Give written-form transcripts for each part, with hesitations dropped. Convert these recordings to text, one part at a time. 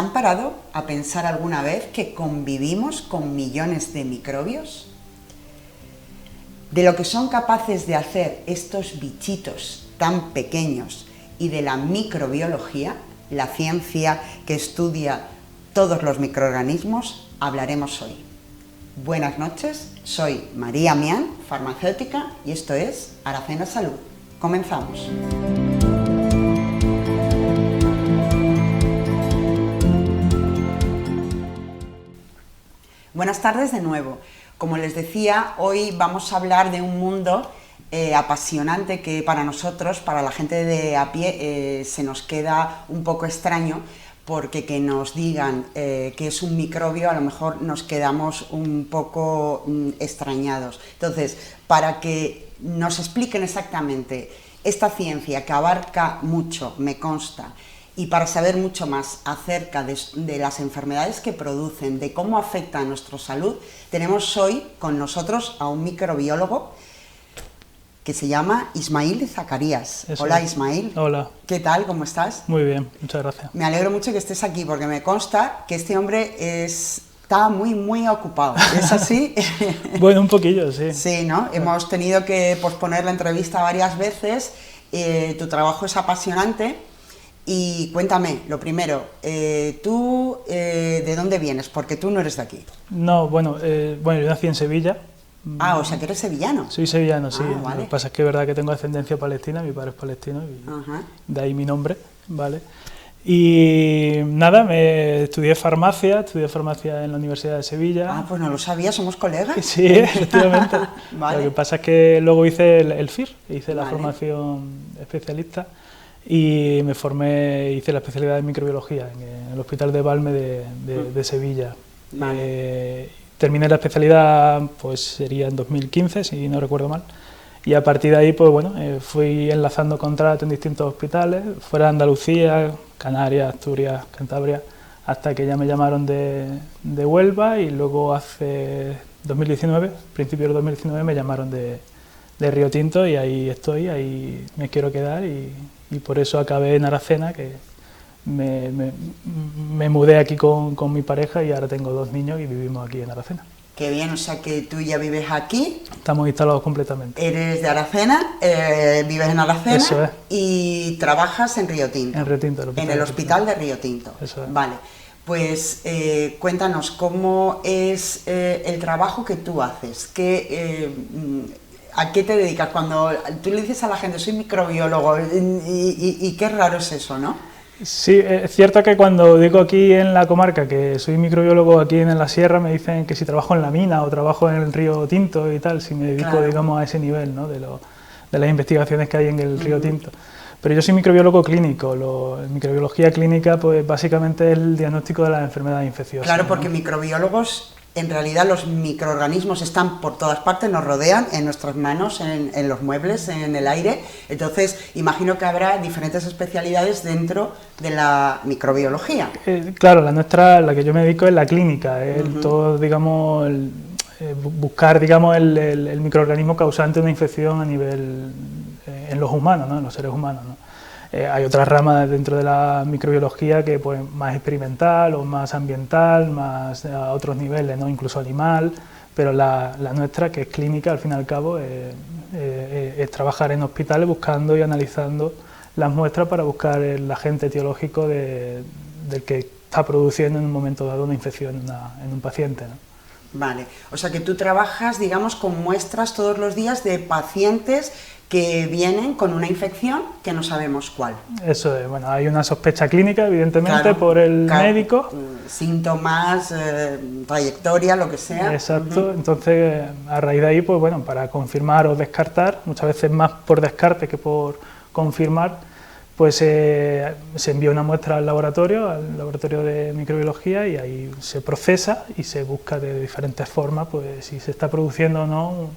han parado a pensar alguna vez que convivimos con millones de microbios? De lo que son capaces de hacer estos bichitos tan pequeños y de la microbiología, la ciencia que estudia todos los microorganismos, hablaremos hoy. Buenas noches, soy María Mian, farmacéutica, y esto es Aracena Salud. Comenzamos. Buenas tardes de nuevo. Como les decía, hoy vamos a hablar de un mundo apasionante que para nosotros, para la gente de a pie, se nos queda un poco extraño, porque que nos digan que es un microbio, a lo mejor nos quedamos un poco extrañados. Entonces, para que nos expliquen exactamente esta ciencia que abarca mucho, me consta, y para saber mucho más acerca de las enfermedades que producen, de cómo afecta a nuestra salud, tenemos hoy con nosotros a un microbiólogo que se llama Ismail Zacarías. Eso. Hola, Ismail. Hola. ¿Qué tal? ¿Cómo estás? Muy bien, muchas gracias. Me alegro mucho que estés aquí porque me consta que este hombre está muy ocupado. ¿Es así? Bueno, un poquillo, sí. Sí, ¿no? Hemos tenido que posponer la entrevista varias veces. Tu trabajo es apasionante. Y cuéntame, lo primero, ¿tú de dónde vienes? Porque tú no eres de aquí. No, bueno, yo nací en Sevilla. Ah, o sea que eres sevillano. Soy sevillano, sí. Vale. Lo que pasa es que es verdad que tengo ascendencia palestina, mi padre es palestino, y de ahí mi nombre, ¿vale? Y nada, estudié farmacia en la Universidad de Sevilla. Ah, pues no lo sabía, somos colegas. Sí, efectivamente. Vale. Lo que pasa es que luego hice el FIR, hice la Vale. formación especialista y me formé, hice la especialidad de microbiología en el Hospital de Valme de Sevilla. Vale. Terminé la especialidad, pues sería en 2015, si no recuerdo mal, y a partir de ahí, pues bueno, fui enlazando contratos en distintos hospitales, fuera de Andalucía, Canarias, Asturias, Cantabria, hasta que ya me llamaron de Huelva, y luego hace 2019, principio de 2019, me llamaron de Río Tinto, y ahí estoy, ahí me quiero quedar, y por eso acabé en Aracena, que me mudé aquí con mi pareja y ahora tengo 2 niños y vivimos aquí en Aracena. Qué bien, o sea que tú ya vives aquí. Estamos instalados completamente. Eres de Aracena, vives en Aracena. Eso es. Y trabajas en Río Tinto. En Río Tinto, En el hospital de Río Tinto. Eso es. Vale, pues cuéntanos cómo es el trabajo que tú haces. ¿A qué te dedicas? Cuando tú le dices a la gente, soy microbiólogo, y qué raro es eso, ¿no? Sí, es cierto que cuando digo aquí en la comarca que soy microbiólogo aquí en la sierra, me dicen que si trabajo en la mina o trabajo en el Río Tinto y tal, si me dedico, claro, digamos, a ese nivel, ¿no? de las investigaciones que hay en el Río Tinto. Pero yo soy microbiólogo clínico. Microbiología clínica, pues básicamente es el diagnóstico de las enfermedades infecciosas. Claro, porque ¿no? Microbiólogos, en realidad los microorganismos están por todas partes, nos rodean, en nuestras manos, en los muebles, en el aire. Entonces, imagino que habrá diferentes especialidades dentro de la microbiología. Claro, la nuestra, la que yo me dedico es la clínica, todo, digamos, buscar, digamos, el microorganismo causante de una infección a nivel en los humanos, ¿no? En los seres humanos, ¿no? Hay otras ramas dentro de la microbiología que pues más experimental o más ambiental, más a otros niveles, ¿no? Incluso animal, pero la nuestra, que es clínica, al fin y al cabo, es trabajar en hospitales buscando y analizando las muestras para buscar el agente etiológico del que está produciendo en un momento dado una infección en un paciente, ¿no? Vale, o sea que tú trabajas, digamos, con muestras todos los días de pacientes que vienen con una infección que no sabemos cuál. Eso es, bueno, hay una sospecha clínica, evidentemente, claro, por el médico. Síntomas, trayectoria, lo que sea. Exacto, entonces a raíz de ahí, pues bueno, para confirmar o descartar, muchas veces más por descarte que por confirmar, pues se envía una muestra al laboratorio de microbiología, y ahí se procesa y se busca de diferentes formas, pues si se está produciendo o no,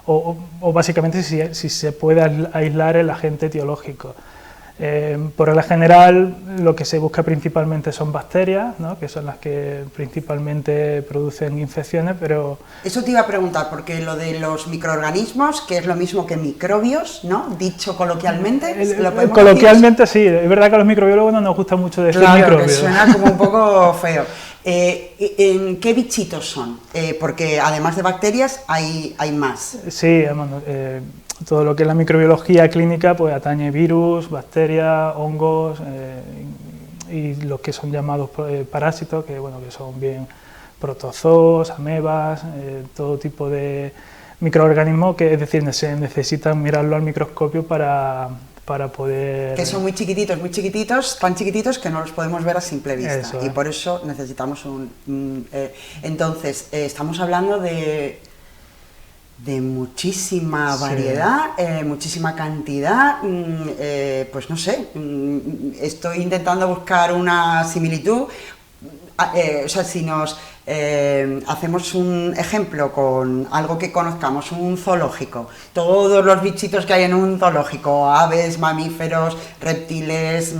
o básicamente si se puede aislar el agente etiológico. Por regla general, lo que se busca principalmente son bacterias, ¿no? Que son las que principalmente producen infecciones, pero... Eso te iba a preguntar, porque lo de los microorganismos, que es lo mismo que microbios, ¿no? Dicho coloquialmente, ¿lo podemos coloquialmente decir? Sí, es verdad que a los microbiólogos no nos gusta mucho decir microbios. Que suena como un poco feo. ¿En qué bichitos son? Porque además de bacterias hay más. Sí, bueno, todo lo que es la microbiología clínica pues atañe virus, bacterias, hongos y los que son llamados parásitos, que bueno, que son bien protozoos, amebas, todo tipo de microorganismos que, es decir, se necesitan mirarlo al microscopio para poder... Que son muy chiquititos, tan chiquititos que no los podemos ver a simple vista. Y por eso necesitamos entonces, estamos hablando de muchísima variedad, muchísima cantidad, pues no sé, estoy intentando buscar una similitud, o sea, si nos hacemos un ejemplo con algo que conozcamos, un zoológico, todos los bichitos que hay en un zoológico, aves, mamíferos, reptiles,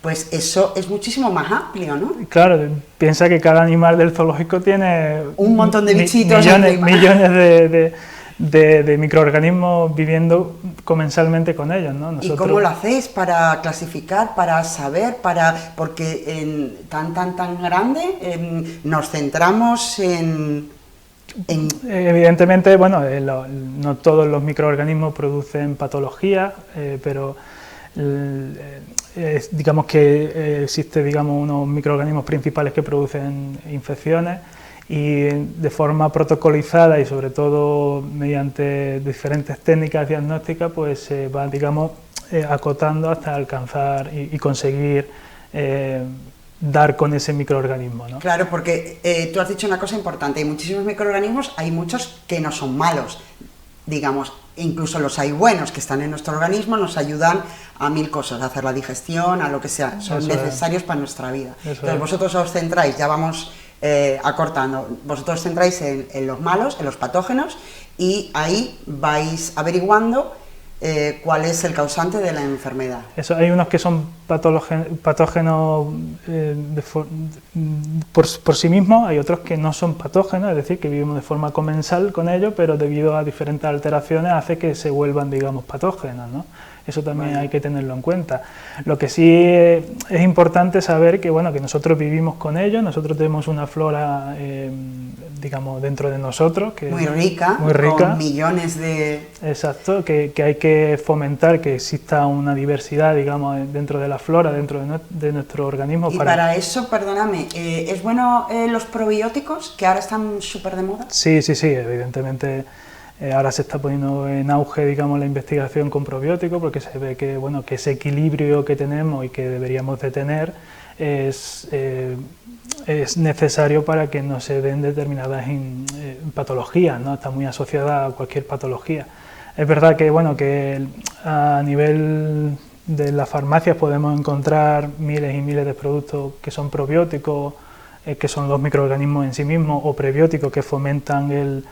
pues eso es muchísimo más amplio, ¿no? Claro, piensa que cada animal del zoológico tiene un montón de bichitos, millones de microorganismos viviendo comensalmente con ellos, ¿no? ¿Y cómo lo hacéis para clasificar, para saber, porque tan grande nos centramos en... Evidentemente, bueno, no todos los microorganismos producen patología, pero digamos que existe, digamos, unos microorganismos principales que producen infecciones, y de forma protocolizada y sobre todo mediante diferentes técnicas diagnósticas pues se va, digamos, acotando hasta alcanzar y conseguir dar con ese microorganismo, ¿no? Claro, porque tú has dicho una cosa importante, hay muchísimos microorganismos, hay muchos que no son malos, digamos, incluso los hay buenos que están en nuestro organismo, nos ayudan a 1000 cosas, a hacer la digestión, a lo que sea, son necesarios para nuestra vida. Entonces vosotros os centráis, ya vamos acortando, vosotros centráis en los malos, en los patógenos, y ahí vais averiguando cuál es el causante de la enfermedad. Eso, hay unos que son patógenos por sí mismos, hay otros que no son patógenos, es decir, que vivimos de forma comensal con ellos, pero debido a diferentes alteraciones hace que se vuelvan, digamos, patógenos, ¿no? Eso también hay que tenerlo en cuenta. Lo que sí es importante saber que, bueno, que nosotros vivimos con ellos, nosotros tenemos una flora, digamos, dentro de nosotros, que muy rica, con millones de... Exacto, que hay que fomentar que exista una diversidad, digamos, dentro de la flora, dentro de nuestro organismo. Y para eso, perdóname, ¿es bueno los probióticos, que ahora están súper de moda? Sí, evidentemente. Ahora se está poniendo en auge, digamos, la investigación con probióticos, porque se ve que, bueno, que ese equilibrio que tenemos y que deberíamos de tener es necesario para que no se den determinadas patologías, ¿no? Está muy asociada a cualquier patología. Es verdad que, bueno, que a nivel de las farmacias podemos encontrar miles y miles de productos que son probióticos, que son los microorganismos en sí mismos, o prebióticos que fomentan el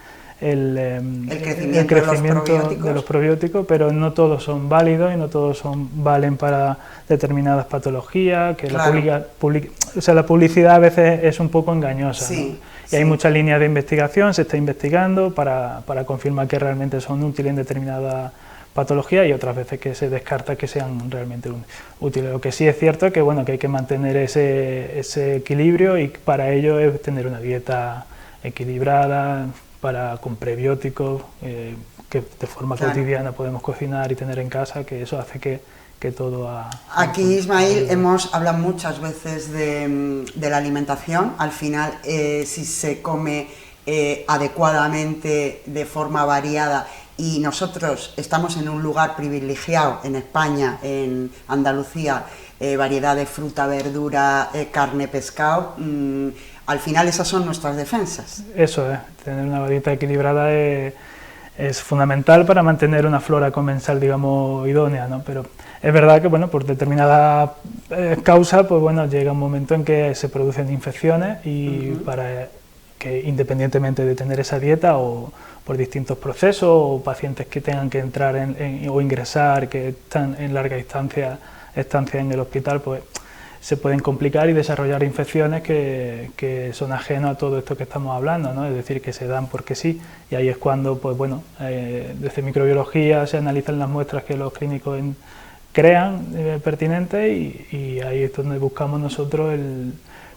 crecimiento de los probióticos, pero no todos son válidos y no todos valen para determinadas patologías, que claro. La publicidad a veces es un poco engañosa, sí, ¿no? Y hay muchas líneas de investigación, se está investigando para confirmar que realmente son útiles en determinadas patologías, y otras veces que se descarta que sean realmente útiles. Lo que sí es cierto es que, bueno, que hay que mantener ese equilibrio, y para ello es tener una dieta equilibrada, con prebióticos, que de forma cotidiana podemos cocinar y tener en casa, que eso hace que todo... Aquí, Ismael, hemos hablado muchas veces de la alimentación. Al final, si se come adecuadamente, de forma variada, y nosotros estamos en un lugar privilegiado en España, en Andalucía, variedad de fruta, verdura, carne, pescado, al final esas son nuestras defensas. Eso es, tener una dieta equilibrada es fundamental para mantener una flora comensal, digamos, idónea, ¿no? Pero es verdad que, bueno, por determinadas causas, pues bueno, llega un momento en que se producen infecciones, y que independientemente de tener esa dieta o por distintos procesos, o pacientes que tengan que entrar o ingresar, que están en larga estancia en el hospital, pues se pueden complicar y desarrollar infecciones que son ajenas a todo esto que estamos hablando, ¿no? Es decir, que se dan porque sí, y ahí es cuando, pues bueno, desde microbiología se analizan las muestras que los clínicos crean pertinentes, y ahí es donde buscamos nosotros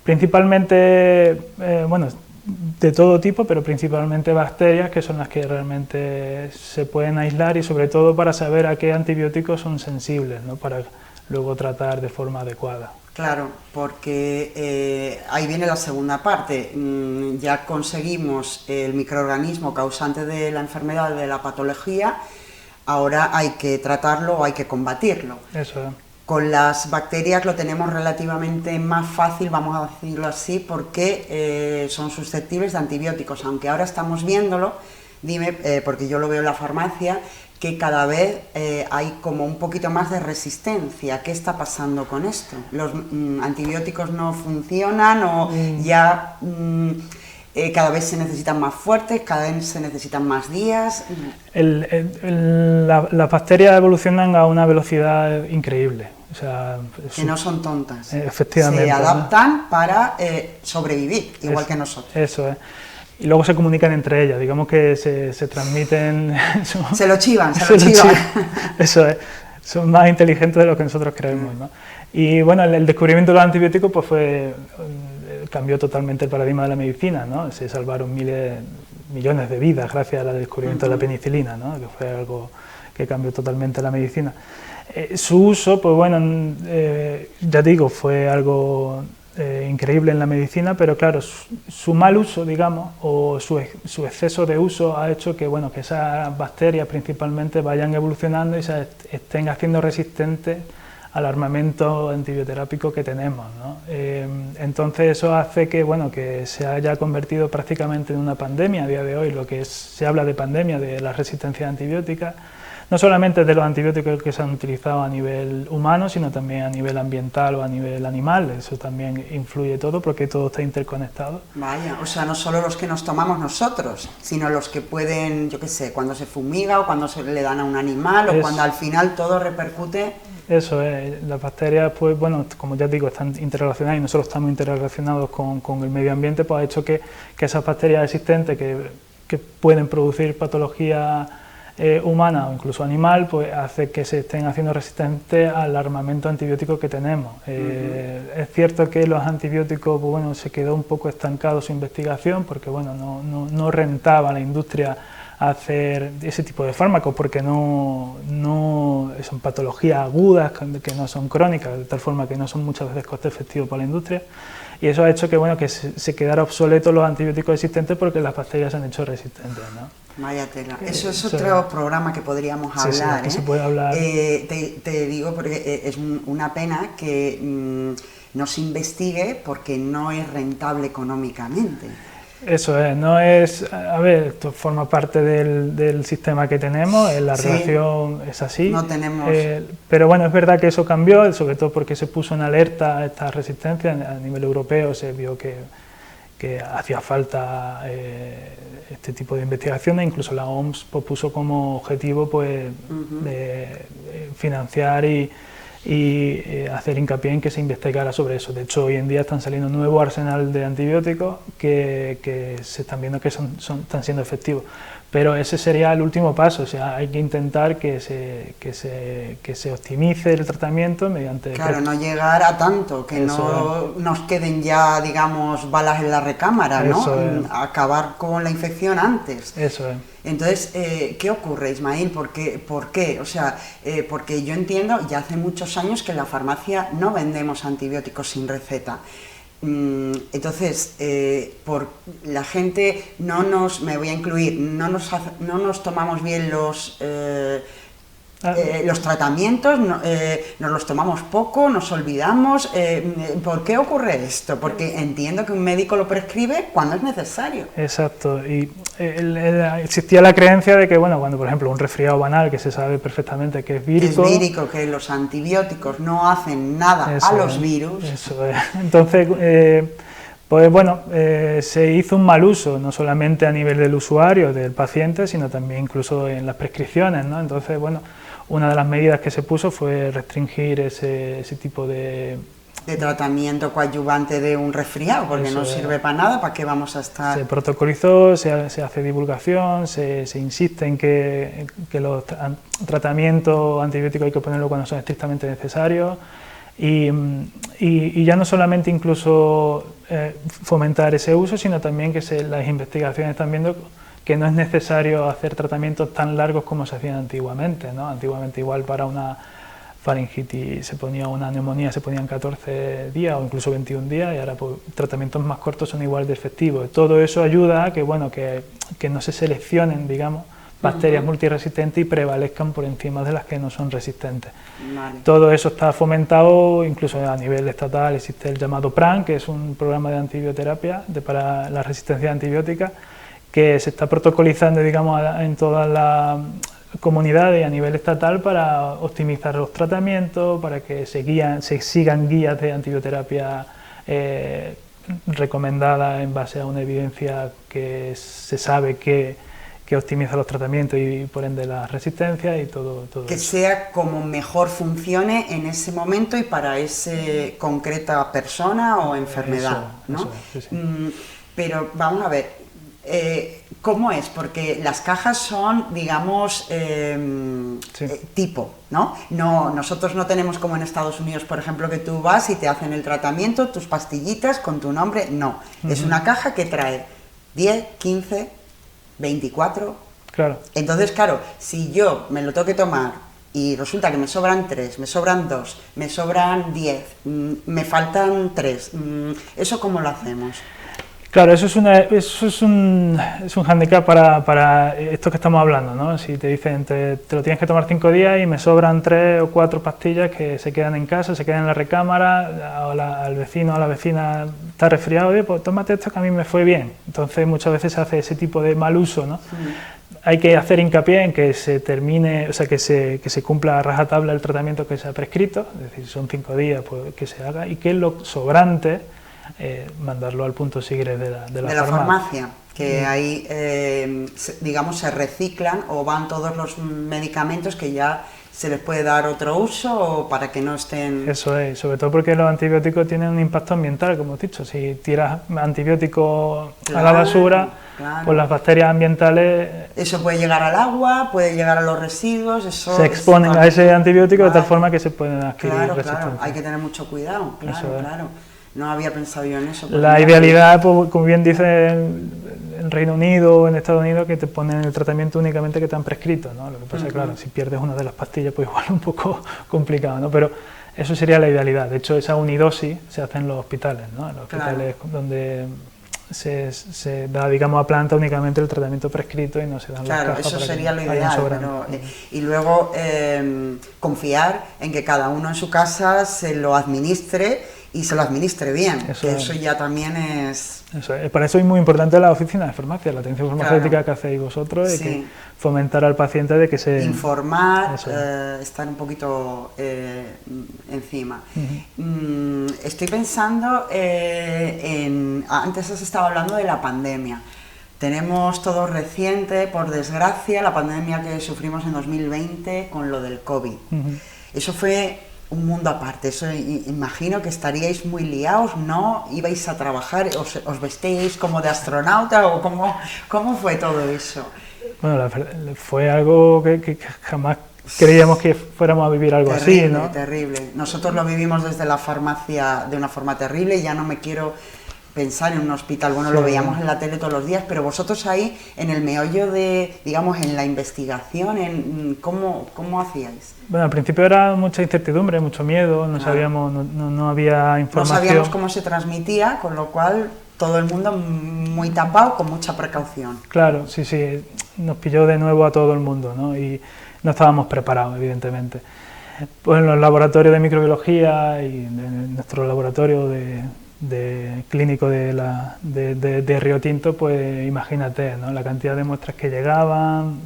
principalmente, bueno, de todo tipo, pero principalmente bacterias, que son las que realmente se pueden aislar, y sobre todo para saber a qué antibióticos son sensibles, ¿no? Para luego tratar de forma adecuada. Claro, porque ahí viene la segunda parte. Ya conseguimos el microorganismo causante de la enfermedad, de la patología, ahora hay que tratarlo o hay que combatirlo. Eso es. Con las bacterias lo tenemos relativamente más fácil, vamos a decirlo así, porque son susceptibles de antibióticos, aunque ahora estamos viéndolo, porque yo lo veo en la farmacia, que cada vez hay como un poquito más de resistencia. ¿Qué está pasando con esto? ¿Los antibióticos no funcionan o ya cada vez se necesitan más fuertes, cada vez se necesitan más días? Las bacterias evolucionan a una velocidad increíble. O sea, que no son tontas. Efectivamente. Se adaptan para sobrevivir, igual que nosotros. Eso es. Y luego se comunican entre ellas, digamos que se transmiten... Se lo chivan, se lo chivan. Eso es, son más inteligentes de lo que nosotros creemos, ¿no? Y bueno, el descubrimiento de los antibióticos pues cambió totalmente el paradigma de la medicina, ¿no? Se salvaron millones de vidas gracias al descubrimiento de la penicilina, ¿no? Que fue algo que cambió totalmente la medicina. Su uso, pues bueno, ya digo, fue algo increíble en la medicina, pero claro, su mal uso, digamos, o su exceso de uso ha hecho que, bueno, que esas bacterias principalmente vayan evolucionando y se estén haciendo resistentes al armamento antibioterápico que tenemos, ¿no? Entonces eso hace que, bueno, que se haya convertido prácticamente en una pandemia a día de hoy, lo que se habla de pandemia de la resistencia antibiótica, no solamente de los antibióticos que se han utilizado a nivel humano, sino también a nivel ambiental o a nivel animal. Eso también influye todo, porque todo está interconectado. Vaya, o sea, no solo los que nos tomamos nosotros, sino los que pueden, yo qué sé, cuando se fumiga o cuando se le dan a un animal o cuando al final todo repercute. Eso es, las bacterias, pues bueno, como ya digo, están interrelacionadas y nosotros estamos interrelacionados con el medio ambiente, pues ha hecho que esas bacterias existentes que pueden producir patología humana o incluso animal, pues hace que se estén haciendo resistentes al armamento antibiótico que tenemos. Es cierto que los antibióticos, pues bueno, se quedó un poco estancado su investigación, porque bueno, no rentaba a la industria hacer ese tipo de fármacos, porque no son patologías agudas que no son crónicas, de tal forma que no son muchas veces coste efectivo para la industria, y eso ha hecho que, bueno, que se quedara obsoletos los antibióticos existentes porque las bacterias se han hecho resistentes, ¿no? Vaya tela. Eso es otro programa que podríamos hablar. Sí, se puede hablar. Te digo porque es una pena que no se investigue porque no es rentable económicamente. Eso es, no es, a ver, esto forma parte del sistema que tenemos, la relación es así. No tenemos... pero bueno, es verdad que eso cambió, sobre todo porque se puso en alerta a esta resistencia a nivel europeo, se vio que hacía falta este tipo de investigaciones, incluso la OMS pues, puso como objetivo pues, financiar y hacer hincapié en que se investigara sobre eso. De hecho, hoy en día están saliendo un nuevo arsenal de antibióticos que se están viendo que están siendo efectivos. Pero ese sería el último paso, o sea, hay que intentar que se optimice el tratamiento mediante... Claro, no llegar a tanto, que no nos queden ya, digamos, balas en la recámara, ¿no? Acabar con la infección antes. Eso es. Entonces, ¿qué ocurre, Ismael? ¿Por qué? O sea, porque yo entiendo, ya hace muchos años que en la farmacia no vendemos antibióticos sin receta. Entonces, por la gente me voy a incluir, no nos tomamos bien los tratamientos, nos los tomamos poco, nos olvidamos. ¿Por qué ocurre esto? Porque entiendo que un médico lo prescribe cuando es necesario. Exacto, y existía la creencia de que, bueno, cuando por ejemplo un resfriado banal, que se sabe perfectamente que es vírico... Es vírico, que los antibióticos no hacen nada a los virus. Eso es. Entonces, Pues bueno, se hizo un mal uso, no solamente a nivel del usuario, del paciente, sino también incluso en las prescripciones, ¿no? Entonces, bueno, una de las medidas que se puso fue restringir ese tipo de tratamiento coadyuvante de un resfriado, porque no sirve para nada, ¿para qué vamos a estar...? Se protocolizó, se hace divulgación, se insiste en que los tratamientos antibióticos hay que ponerlo cuando son estrictamente necesarios, y ya no solamente incluso fomentar ese uso, sino también que las investigaciones están viendo que no es necesario hacer tratamientos tan largos como se hacían antiguamente, ¿no? Antiguamente igual para una faringitis se ponía, una neumonía se ponían 14 días o incluso 21 días, y ahora pues, tratamientos más cortos son igual de efectivos. Todo eso ayuda a que, bueno, que no se seleccionen, digamos, bacterias multiresistentes y prevalezcan por encima de las que no son resistentes. Vale. Todo eso está fomentado, incluso a nivel estatal existe el llamado PRAN, que es un programa de antibioterapia para la resistencia antibiótica, que se está protocolizando, digamos, en todas las comunidades a nivel estatal para optimizar los tratamientos, para que se sigan guías de antibioterapia recomendadas en base a una evidencia que se sabe que optimiza los tratamientos y por ende la resistencia y todo que eso. Sea como mejor funcione en ese momento y para esa concreta persona o enfermedad, eso, ¿no? Sí. Pero vamos a ver, ¿cómo es? Porque las cajas son, digamos, tipo, ¿no? Nosotros no tenemos como en Estados Unidos, por ejemplo, que tú vas y te hacen el tratamiento, tus pastillitas con tu nombre, no. Es una caja que trae 10, 15... 24. Claro. Entonces, claro, si yo me lo tengo que tomar y resulta que me sobran 3, me sobran 2, me sobran 10, me faltan 3, ¿eso cómo lo hacemos? Claro, eso es un hándicap para esto que estamos hablando, ¿no? Si te dicen, te lo tienes que tomar 5 días y me sobran 3 o 4 pastillas que se quedan en casa, se quedan en la recámara, al vecino o a la vecina está resfriado, pues tómate esto que a mí me fue bien. Entonces muchas veces se hace ese tipo de mal uso, ¿no? Hay que hacer hincapié en que se termine, o sea, que se cumpla a rajatabla el tratamiento que se ha prescrito, es decir, son 5 días, pues que se haga, y que lo sobrante mandarlo al punto sigre de la farmacia, que ahí, digamos, se reciclan o van todos los medicamentos que ya se les puede dar otro uso o para que no estén... Eso es, sobre todo porque los antibióticos tienen un impacto ambiental, como he dicho, si tiras antibióticos a la basura, pues las bacterias ambientales... Eso puede llegar al agua, puede llegar a los residuos, eso... Se exponen a ese antibiótico de tal forma que se pueden adquirir resistencia. Claro, hay que tener mucho cuidado, claro. No había pensado yo en eso. La idealidad, pues, como bien dice en Reino Unido o en Estados Unidos, que te ponen el tratamiento únicamente que te han prescrito, ¿no? Lo que pasa es que, claro, si pierdes una de las pastillas, pues igual es un poco complicado, ¿no? Pero eso sería la idealidad. De hecho, esa unidosis se hace en los hospitales, ¿no? En los hospitales donde se da, digamos, a planta únicamente el tratamiento prescrito y no se dan las cajas. Claro, eso para sería lo ideal, pero, y luego confiar en que cada uno en su casa se lo administre y se lo administre bien, eso ya también es... Para eso es muy importante la oficina de farmacia, la atención farmacéutica que hacéis vosotros, y que fomentar al paciente de que se... Informar, estar un poquito encima. Estoy pensando antes has estado hablando de la pandemia. Tenemos todo reciente, por desgracia, la pandemia que sufrimos en 2020 con lo del COVID. Eso fue un mundo aparte, eso imagino que estaríais muy liados, ¿no? ¿Ibais a trabajar, os vestíais como de astronauta o cómo fue todo eso? Bueno, fue algo que jamás creíamos que fuéramos a vivir algo terrible, así, ¿no? Terrible. Nosotros lo vivimos desde la farmacia de una forma terrible y ya no me quiero pensar en un hospital, bueno, lo veíamos en la tele todos los días, pero vosotros ahí, en el meollo de, digamos, en la investigación, ¿cómo hacíais? Bueno, al principio era mucha incertidumbre, mucho miedo, no sabíamos, no había información. No sabíamos cómo se transmitía, con lo cual todo el mundo muy tapado, con mucha precaución. Claro, sí, nos pilló de nuevo a todo el mundo, ¿no? Y no estábamos preparados, evidentemente. Pues en los laboratorios de microbiología y en nuestro laboratorio de clínico de Río Tinto, pues imagínate, ¿no? La cantidad de muestras que llegaban,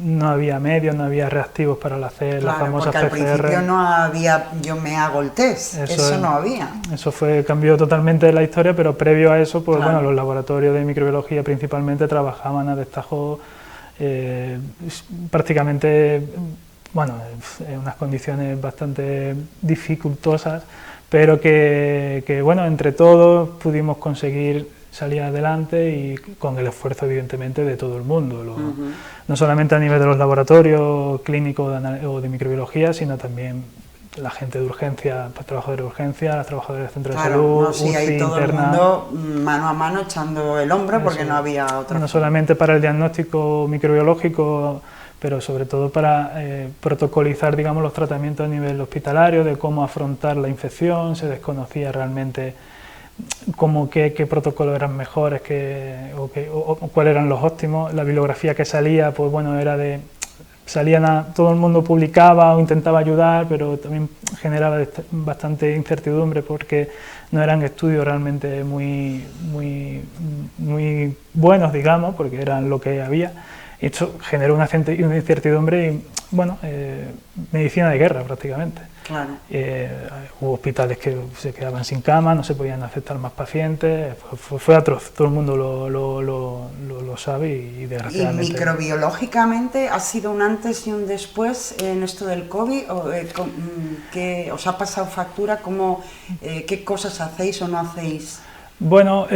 no había medios, no había reactivos para hacer las famosas porque PCR. Al principio no había, yo me hago el test, eso no había. Eso cambió totalmente la historia, pero previo a eso, pues bueno, los laboratorios de microbiología principalmente trabajaban a destajo prácticamente, bueno, en unas condiciones bastante dificultosas, pero que bueno, entre todos pudimos conseguir salir adelante y con el esfuerzo evidentemente de todo el mundo, no solamente a nivel de los laboratorios clínicos o de microbiología, sino también la gente de urgencia, los trabajadores de urgencia, los trabajadores de centros de salud, UCI, ahí todo interna, el mundo mano a mano echando el hombro porque no había otra. No solamente para el diagnóstico microbiológico, pero sobre todo para protocolizar, digamos, los tratamientos a nivel hospitalario, de cómo afrontar la infección. Se desconocía realmente qué protocolos eran mejores o cuáles eran los óptimos. La bibliografía que salía, pues bueno, era todo el mundo publicaba o intentaba ayudar, pero también generaba bastante incertidumbre porque no eran estudios realmente muy buenos, digamos, porque eran lo que había. Y esto generó una incertidumbre y, bueno, medicina de guerra prácticamente. Claro. Hubo hospitales que se quedaban sin cama, no se podían aceptar más pacientes, fue atroz, todo el mundo lo sabe y desgraciadamente... ¿Y microbiológicamente ha sido un antes y un después en esto del COVID? ¿Qué os ha pasado factura? ¿Qué cosas hacéis o no hacéis? Bueno,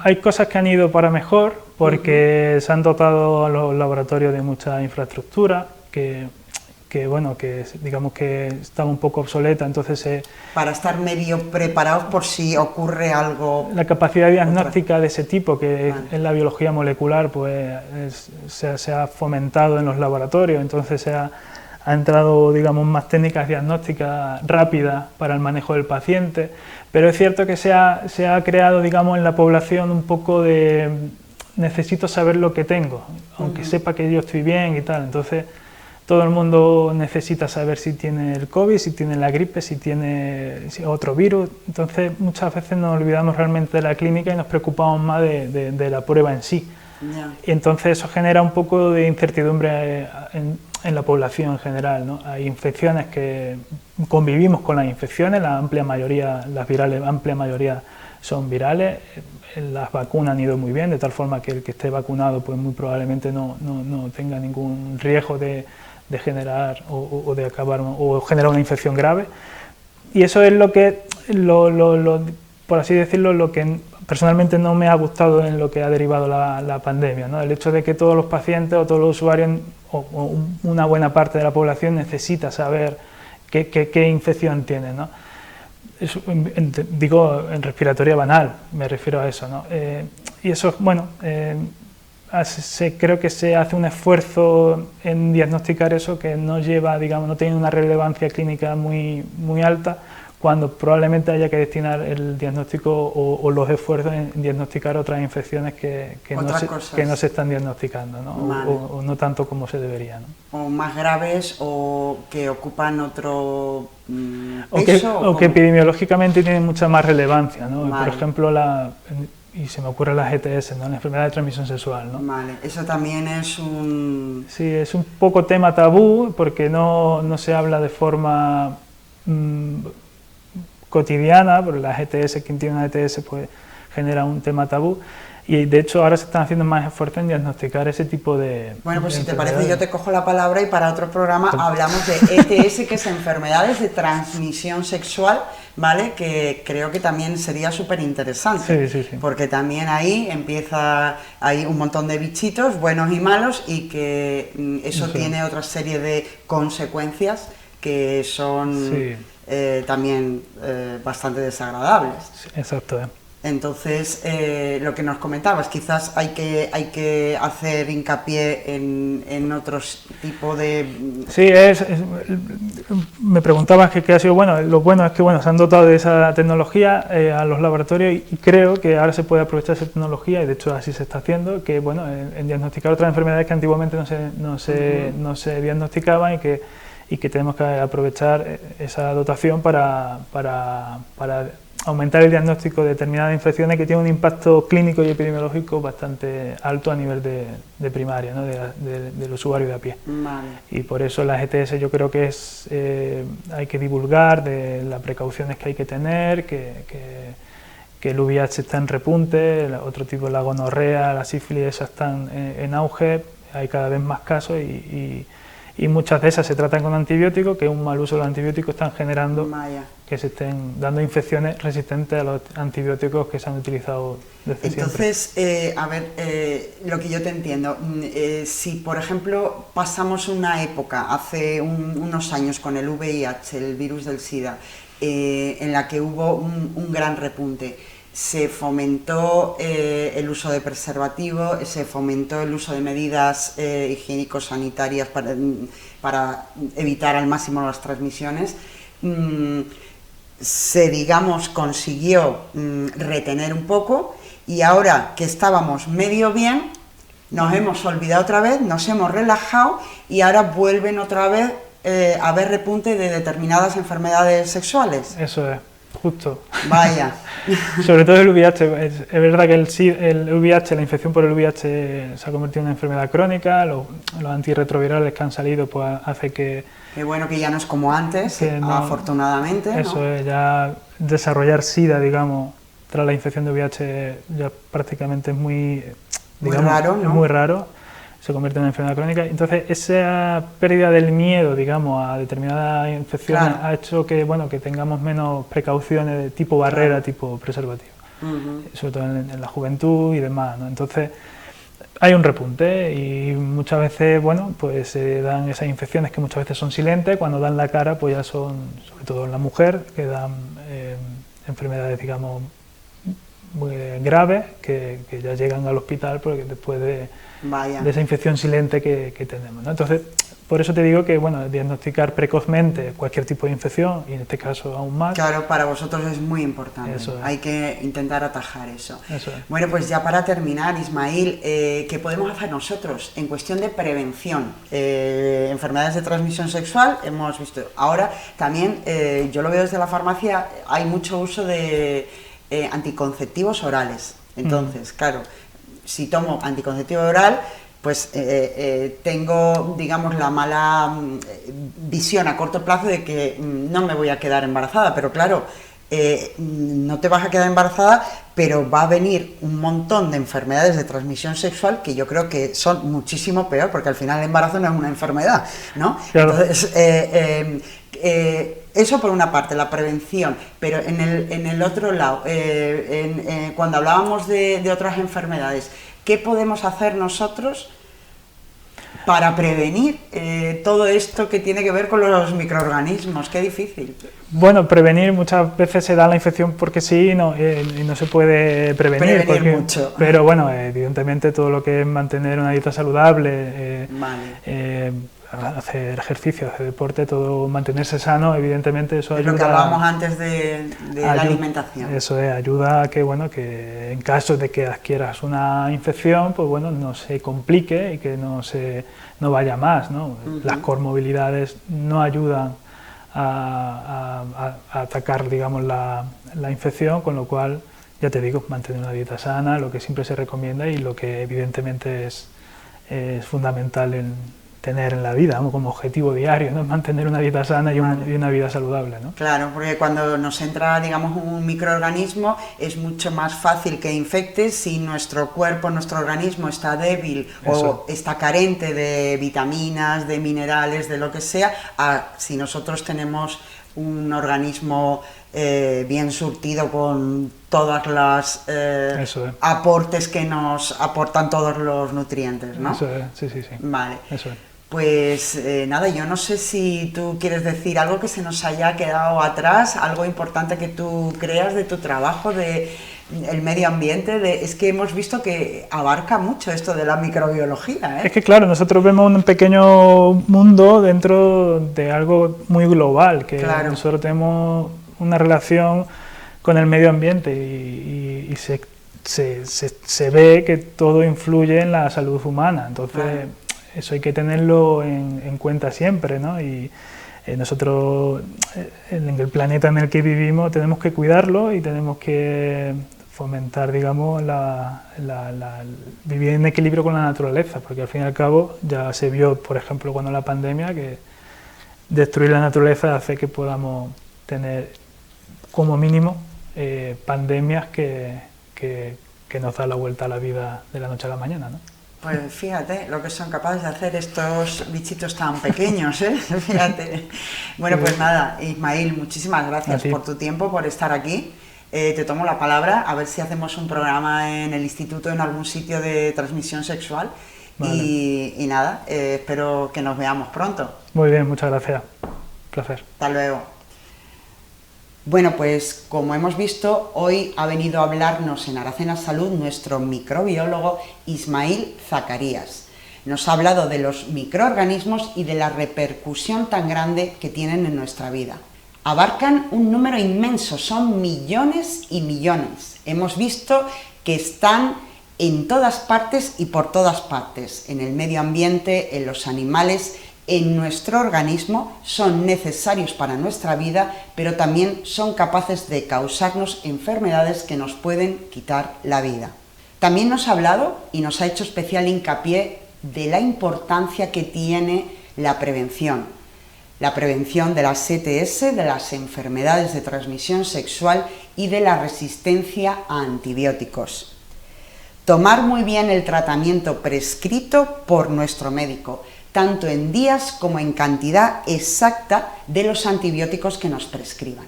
hay cosas que han ido para mejor, porque se han dotado a los laboratorios de mucha infraestructura, que digamos que estaba un poco obsoleta, entonces... para estar medio preparados por si ocurre algo... La capacidad diagnóstica de ese tipo, que en la biología molecular, pues se ha fomentado en los laboratorios, entonces ha entrado, digamos, más técnicas diagnósticas rápidas para el manejo del paciente, pero es cierto que se ha creado, digamos, en la población un poco de necesito saber lo que tengo, aunque sepa que yo estoy bien y tal, entonces todo el mundo necesita saber si tiene el COVID, si tiene la gripe, si tiene otro virus, entonces muchas veces nos olvidamos realmente de la clínica y nos preocupamos más de la prueba en sí. Y entonces eso genera un poco de incertidumbre en la población en general, ¿no? Hay infecciones que convivimos con las infecciones, la amplia mayoría son virales, las vacunas han ido muy bien, de tal forma que el que esté vacunado pues muy probablemente no tenga ningún riesgo de generar o de acabar o generar una infección grave, y eso es lo que, por así decirlo, lo que personalmente no me ha gustado en lo que ha derivado la pandemia, ¿no? El hecho de que todos los pacientes o todos los usuarios o una buena parte de la población necesita saber qué infección tiene, ¿no? Digo en respiratoria banal, me refiero a eso, ¿no? Y eso, bueno, creo que se hace un esfuerzo en diagnosticar eso que no lleva, digamos, no tiene una relevancia clínica muy alta, cuando probablemente haya que destinar el diagnóstico o los esfuerzos en diagnosticar otras infecciones que no se están diagnosticando, ¿no? Vale. o no tanto como se debería, ¿no? O más graves o que ocupan otro peso. O que epidemiológicamente tienen mucha más relevancia, ¿no? Vale. Por ejemplo, y se me ocurre las ETS, ¿no? La enfermedad de transmisión sexual, ¿no? Vale, eso también es un... Sí, es un poco tema tabú porque no se habla de forma cotidiana, porque las ETS, quien tiene una ETS pues genera un tema tabú, y de hecho ahora se están haciendo más esfuerzos en diagnosticar ese tipo de... Bueno, pues si te parece yo te cojo la palabra y para otro programa hablamos de ETS, que es enfermedades de transmisión sexual, ¿vale? Que creo que también sería súper interesante, sí. Porque también ahí hay un montón de bichitos, buenos y malos, y que eso tiene otra serie de consecuencias que son también bastante desagradables. Sí, exacto. Entonces, lo que nos comentabas, quizás hay que hacer hincapié en otros tipos de... Sí, me preguntabas qué ha sido bueno. Lo bueno es que se han dotado de esa tecnología a los laboratorios y creo que ahora se puede aprovechar esa tecnología, y de hecho así se está haciendo, que en diagnosticar otras enfermedades que antiguamente no se diagnosticaban y que tenemos que aprovechar esa dotación para aumentar el diagnóstico de determinadas infecciones que tienen un impacto clínico y epidemiológico bastante alto a nivel de primaria, ¿no? Del usuario de a pie. Vale. Y por eso las ETS yo creo que hay que divulgar de las precauciones que hay que tener, que el VIH está en repunte, otro tipo, la gonorrea, la sífilis, esas están en auge, hay cada vez más casos y muchas de esas se tratan con antibióticos, que un mal uso de los antibióticos están generando que se estén dando infecciones resistentes a los antibióticos que se han utilizado desde Entonces, siempre. a ver, lo que yo te entiendo, si por ejemplo pasamos una época, hace unos años con el VIH, el virus del SIDA, en la que hubo un gran repunte, se fomentó el uso de preservativo, se fomentó el uso de medidas higiénico-sanitarias para evitar al máximo las transmisiones, se, digamos, consiguió retener un poco, y ahora que estábamos medio bien, nos hemos olvidado otra vez, nos hemos relajado y ahora vuelven otra vez a haber repunte de determinadas enfermedades sexuales. Eso es. Justo. Vaya. Sobre todo el VIH. Es verdad que el VIH, la infección por el VIH se ha convertido en una enfermedad crónica, los antirretrovirales que han salido pues hace que... Qué bueno que ya no es como antes, afortunadamente, ¿no? Eso es, ya desarrollar SIDA, digamos, tras la infección de VIH ya prácticamente es muy raro, ¿no? Es muy raro. Se convierte en una enfermedad crónica. Entonces, esa pérdida del miedo, digamos, a determinadas infecciones, claro, ha hecho que, bueno, que tengamos menos precauciones de tipo barrera, claro, tipo preservativo, sobre todo en la juventud y demás, ¿no? Entonces, hay un repunte y muchas veces, bueno, pues se dan esas infecciones que muchas veces son silentes, cuando dan la cara, pues ya son, sobre todo en la mujer, que dan enfermedades, digamos, muy graves, que ya llegan al hospital porque después de esa infección silente que tenemos, ¿no? Entonces, por eso te digo que, bueno, diagnosticar precozmente cualquier tipo de infección, y en este caso aún más... Claro, para vosotros es muy importante, eso es. Hay que intentar atajar eso. Eso es. Bueno, pues ya para terminar, Ismail, ¿qué podemos hacer nosotros en cuestión de prevención? Enfermedades de transmisión sexual, hemos visto. Ahora también, yo lo veo desde la farmacia, hay mucho uso de anticonceptivos orales. Entonces, claro, si tomo anticonceptivo oral, pues tengo, digamos, la mala visión a corto plazo de que no me voy a quedar embarazada, pero claro, no te vas a quedar embarazada, pero va a venir un montón de enfermedades de transmisión sexual que yo creo que son muchísimo peor, porque al final el embarazo no es una enfermedad, ¿no? Claro. Entonces, eso por una parte, la prevención, pero en el otro lado, cuando hablábamos de otras enfermedades, ¿qué podemos hacer nosotros para prevenir todo esto que tiene que ver con los microorganismos? Qué difícil. Bueno, prevenir, muchas veces se da la infección porque sí y no se puede prevenir mucho. Pero bueno, evidentemente todo lo que es mantener una dieta saludable, hacer ejercicio, hacer deporte, todo mantenerse sano, evidentemente eso ayuda. Lo que hablábamos antes de la alimentación. Eso es, ayuda a que, bueno, que en caso de que adquieras una infección, pues bueno, no se complique y que no vaya más, ¿no? Las comorbilidades no ayudan a atacar, digamos, la infección, con lo cual, ya te digo, mantener una dieta sana, lo que siempre se recomienda y lo que evidentemente es fundamental en tener en la vida, ¿no? Como objetivo diario, ¿no? Mantener una dieta sana y una vida saludable, ¿no? Claro, porque cuando nos entra, digamos, un microorganismo es mucho más fácil que infecte si nuestro cuerpo, nuestro organismo está débil o está carente de vitaminas, de minerales, de lo que sea, si nosotros tenemos un organismo bien surtido con todas las aportes que nos aportan todos los nutrientes, ¿no? Eso es, sí. Vale. Eso es. Pues nada, yo no sé si tú quieres decir algo que se nos haya quedado atrás, algo importante que tú creas de tu trabajo, de el medio ambiente, es que hemos visto que abarca mucho esto de la microbiología, ¿eh? Es que claro, nosotros vemos un pequeño mundo dentro de algo muy global, que nosotros tenemos una relación con el medio ambiente y se ve que todo influye en la salud humana, entonces eso hay que tenerlo en cuenta siempre, ¿no? Y nosotros, en el planeta en el que vivimos, tenemos que cuidarlo y tenemos que fomentar, digamos, vivir en equilibrio con la naturaleza, porque al fin y al cabo ya se vio, por ejemplo, cuando la pandemia, que destruir la naturaleza hace que podamos tener, como mínimo, pandemias que nos da la vuelta a la vida de la noche a la mañana, ¿no? Pues fíjate lo que son capaces de hacer estos bichitos tan pequeños, ¿eh? Fíjate. Bueno, pues nada, Ismail, muchísimas gracias por tu tiempo, por estar aquí. Te tomo la palabra, a ver si hacemos un programa en el instituto, en algún sitio de transmisión sexual. Vale. Y nada, espero que nos veamos pronto. Muy bien, muchas gracias. Un placer. Hasta luego. Bueno, pues como hemos visto, hoy ha venido a hablarnos en Aracena Salud nuestro microbiólogo Ismail Zacarías. Nos ha hablado de los microorganismos y de la repercusión tan grande que tienen en nuestra vida. Abarcan un número inmenso, son millones y millones. Hemos visto que están en todas partes y por todas partes, en el medio ambiente, en los animales, en nuestro organismo, son necesarios para nuestra vida, pero también son capaces de causarnos enfermedades que nos pueden quitar la vida. También nos ha hablado y nos ha hecho especial hincapié de la importancia que tiene la prevención de las ETS, de las enfermedades de transmisión sexual y de la resistencia a antibióticos. Tomar muy bien el tratamiento prescrito por nuestro médico, tanto en días como en cantidad exacta de los antibióticos que nos prescriban.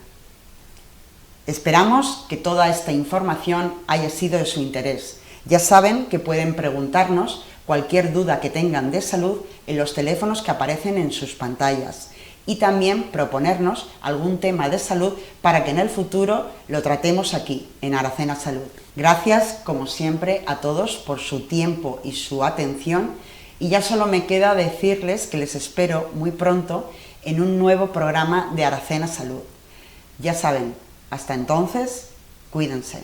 Esperamos que toda esta información haya sido de su interés. Ya saben que pueden preguntarnos cualquier duda que tengan de salud en los teléfonos que aparecen en sus pantallas y también proponernos algún tema de salud para que en el futuro lo tratemos aquí, en Aracena Salud. Gracias, como siempre, a todos por su tiempo y su atención. Y ya solo me queda decirles que les espero muy pronto en un nuevo programa de Aracena Salud. Ya saben, hasta entonces, cuídense.